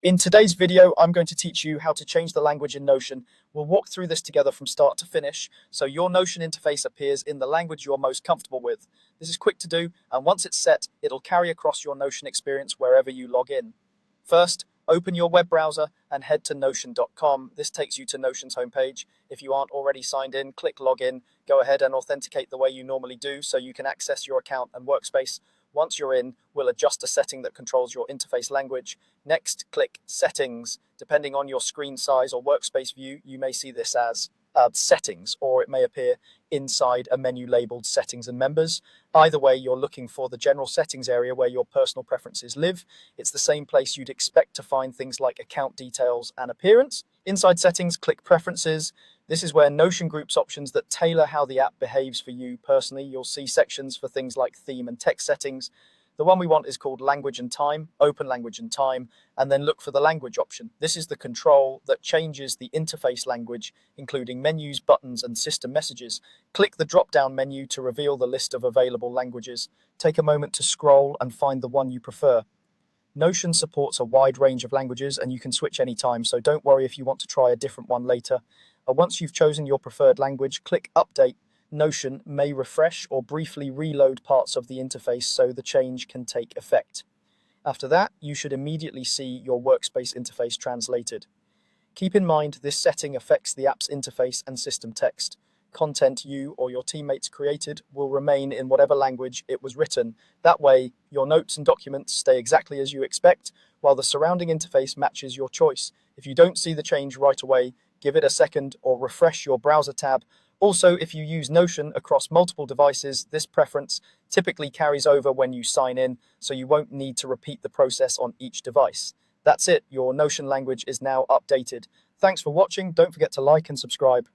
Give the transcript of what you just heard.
In today's video, I'm going to teach you how to change the language in Notion. We'll walk through this together from start to finish, so your Notion interface appears in the language you're most comfortable with. This is quick to do, and once it's set, it'll carry across your Notion experience wherever you log in. First, open your web browser and head to notion.com. This takes you to Notion's homepage. If you aren't already signed in, click Login. Go ahead and authenticate the way you normally do so you can access your account and workspace. Once you're in, we'll adjust a setting that controls your interface language. Next, click Settings. Depending on your screen size or workspace view, you may see this as Settings, or it may appear inside a menu labeled Settings and Members. Either way, you're looking for the general settings area where your personal preferences live. It's the same place you'd expect to find things like account details and appearance. Inside Settings, click Preferences. This is where Notion groups options that tailor how the app behaves for you personally. You'll see sections for things like theme and text settings. The one we want is called Language and Time. Open Language and Time, and then look for the language option. This is the control that changes the interface language, including menus, buttons, and system messages. Click the drop-down menu to reveal the list of available languages. Take a moment to scroll and find the one you prefer. Notion supports a wide range of languages, and you can switch anytime, so don't worry if you want to try a different one later. Once you've chosen your preferred language, click Update. Notion may refresh or briefly reload parts of the interface so the change can take effect. After that, you should immediately see your workspace interface translated. Keep in mind this setting affects the app's interface and system text. Content you or your teammates created will remain in whatever language it was written. That way, your notes and documents stay exactly as you expect, while the surrounding interface matches your choice. If you don't see the change right away, give it a second or refresh your browser tab. Also, if you use Notion across multiple devices, this preference typically carries over when you sign in, so you won't need to repeat the process on each device. That's it, your Notion language is now updated. Thanks for watching. Don't forget to like and subscribe.